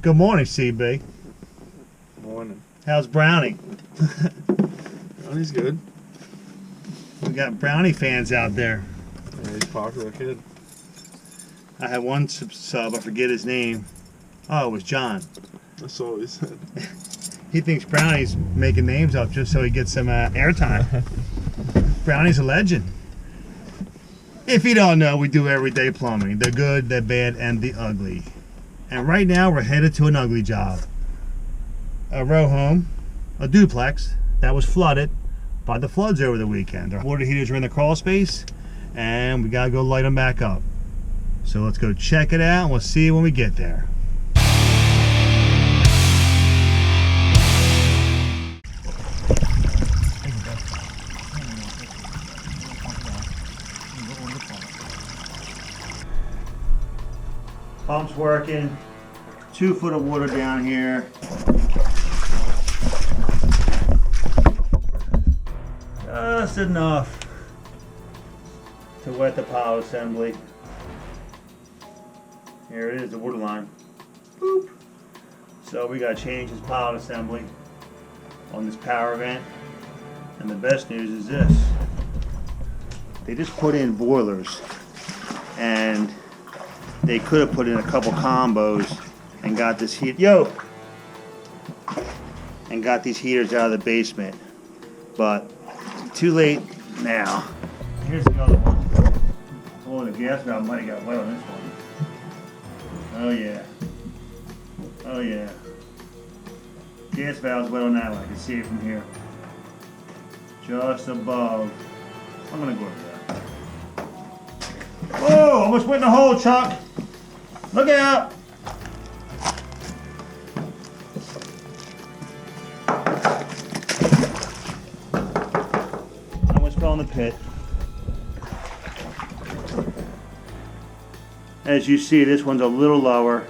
Good morning, CB. Morning. How's Brownie? Brownie's good. We got Brownie fans out there. Yeah, he's a popular kid. I had one sub, I forget his name. Oh, it was John. That's all he said. He thinks Brownie's making names up just so he gets some airtime. Brownie's a legend. If you don't know, we do everyday plumbing. The good, the bad, and the ugly. And right now we're headed to an ugly job. A row home, a duplex, that was flooded by the floods over the weekend. Our water heaters are in the crawl space and we gotta go light them back up. So let's go check it out and we'll see you when we get there. Pump's working, 2 foot of water down here. Just enough to wet the power assembly. Here it is, the water line. Boop. So we gotta change this power assembly on this power vent. And the best news is this. They just put in boilers and they could have put in a couple combos and got this heat, and got these heaters out of the basement. But too late now. Here's another one. Oh, the gas valve might have got wet on this one. Oh yeah. Oh yeah. Gas valve's wet on that one. I can see it from here. Just above. I'm gonna go over there. Whoa! Almost went in the hole, Chuck. Look out! I almost fell in the pit. As you see, this one's a little lower.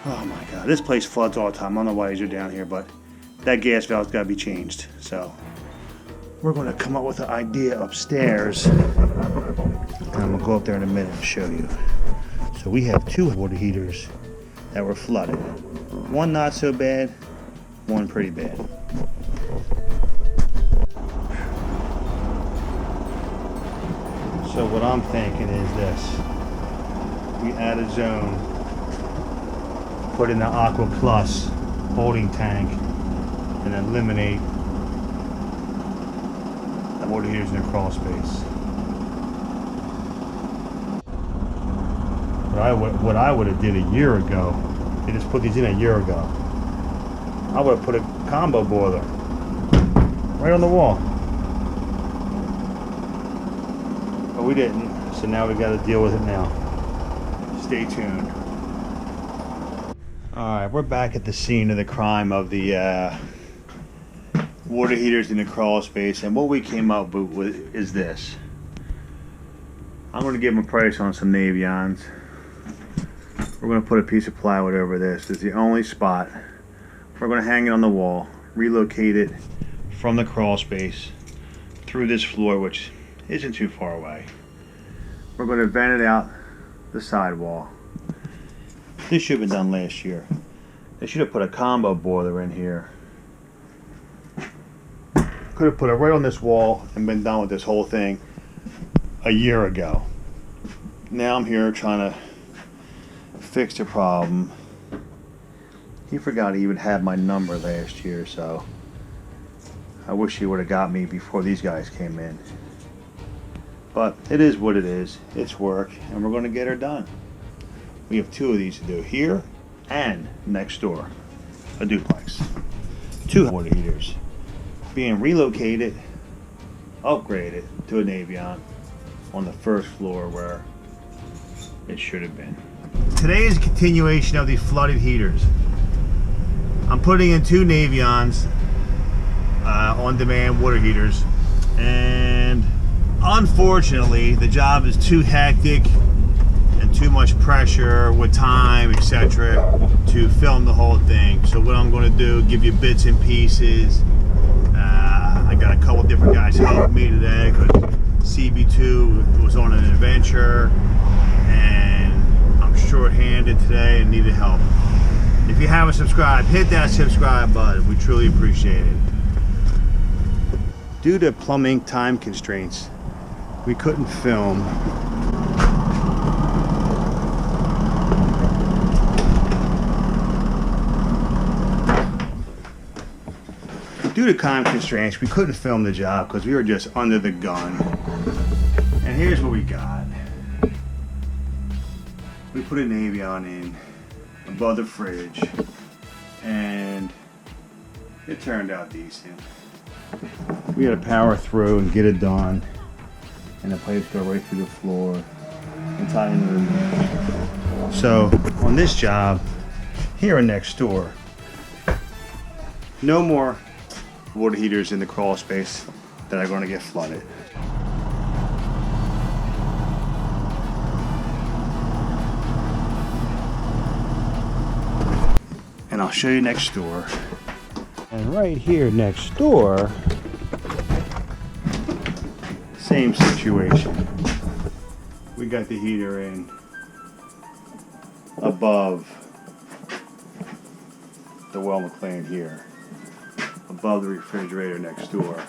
Oh my God, this place floods all the time. I don't know why these are down here, but that gas valve's got to be changed. So we're going to come up with an idea upstairs. And I'm going to go up there in a minute and show you. So we have 2 water heaters that were flooded. One not so bad, one pretty bad. So what I'm thinking is this. We add a zone, put in the Aqua Plus holding tank, and eliminate the water heaters in the crawl space. What I would have did a year ago, they just put these in a year ago. I would have put a combo boiler right on the wall. But we didn't, so now we got to deal with it now. Stay tuned. Alright, we're back at the scene of the crime of the water heaters in the crawl space, and what we came up with is this. I'm going to give them a price on some Navions. We're going to put a piece of plywood over this. It's the only spot. We're going to hang it on the wall, relocate it from the crawl space through this floor, which isn't too far away. We're going to vent it out the sidewall. This should have been done last year. They should have put a combo boiler in here. Could have put it right on this wall and been done with this whole thing a year ago. Now I'm here trying to fix the problem. He forgot he even had my number last year, so I wish he would have got me before these guys came in. But it is what it is. It's work, and we're going to get her done. We have 2 of these to do, here and next door. A duplex. 2 water heaters being relocated, upgraded to a Navion on the first floor where it should have been. Today is a continuation of these flooded heaters. I'm putting in 2 Navions on-demand water heaters, and unfortunately the job is too hectic and too much pressure with time, etc., to film the whole thing. So what I'm going to do, give you bits and pieces. I got a couple different guys helping me today because CB2 was on an adventure and I'm short-handed today and needed help. you haven't subscribed, hit that subscribe button. We truly appreciate it. Due to plumbing time constraints, we couldn't film the job because we were just under the gun. And here's what we got. We put an Avion in above the fridge, and it turned out decent. We had to power through and get it done, and the pipes go right through the floor and tie into the roof. So on this job here next door, no more water heaters in the crawl space that are going to get flooded. And I'll show you next door. And right here next door, same situation. We got the heater in above the well McLean here, above the refrigerator next door.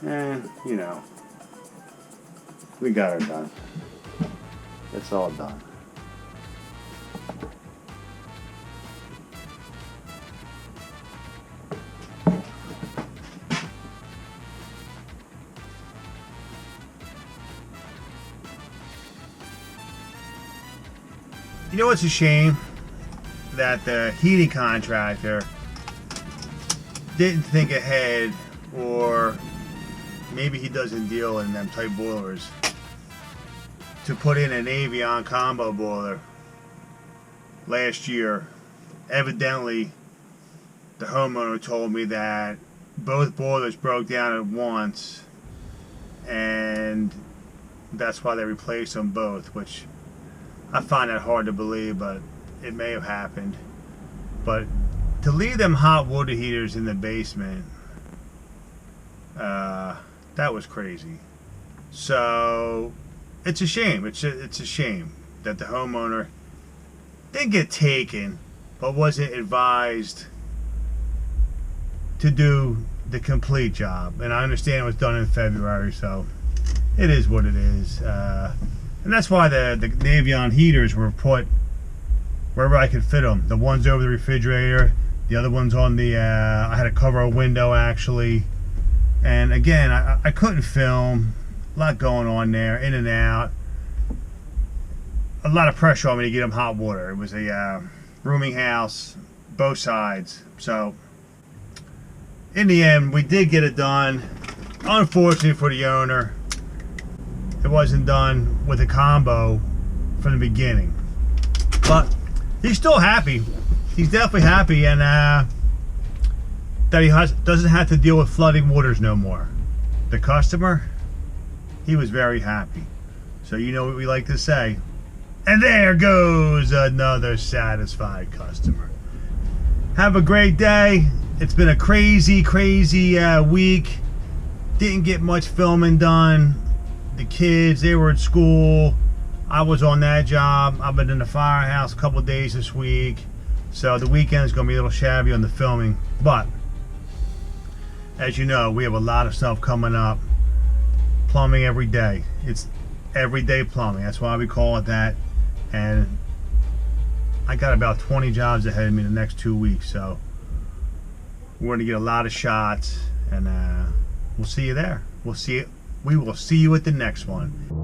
And, you know, we got her done. It's all done. You know what's a shame? That the heating contractor didn't think ahead, or maybe he doesn't deal in them type boilers, to put in an Avion combo boiler last year. Evidently, the homeowner told me that both boilers broke down at once, and that's why they replaced them both, which I find that hard to believe, but it may have happened. But to leave them hot water heaters in the basement, that was crazy. So it's a shame. It's a shame that the homeowner didn't get taken, but wasn't advised to do the complete job. And I understand it was done in February, so it is what it is. And that's why the Avion heaters were put wherever I could fit them. The ones over the refrigerator, the other ones on the, I had to cover a window actually. And again, I couldn't film. A lot going on there, in and out. A lot of pressure on me to get them hot water. It was a rooming house, both sides. So in the end, we did get it done. Unfortunately for the owner, it wasn't done with a combo from the beginning. But he's still happy. He's definitely happy, and that he doesn't have to deal with flooding waters no more. The customer, he was very happy. So you know what we like to say. And there goes another satisfied customer. Have a great day. It's been a crazy, crazy week. Didn't get much filming done. The kids, they were at school. I was on that job. I've been in the firehouse a couple of days this week. So the weekend is going to be a little shabby on the filming. But, as you know, we have a lot of stuff coming up. Plumbing every day. It's everyday plumbing. That's why we call it that. And I got about 20 jobs ahead of me the next 2 weeks. So we're going to get a lot of shots. And we'll see you there. We will see you at the next one.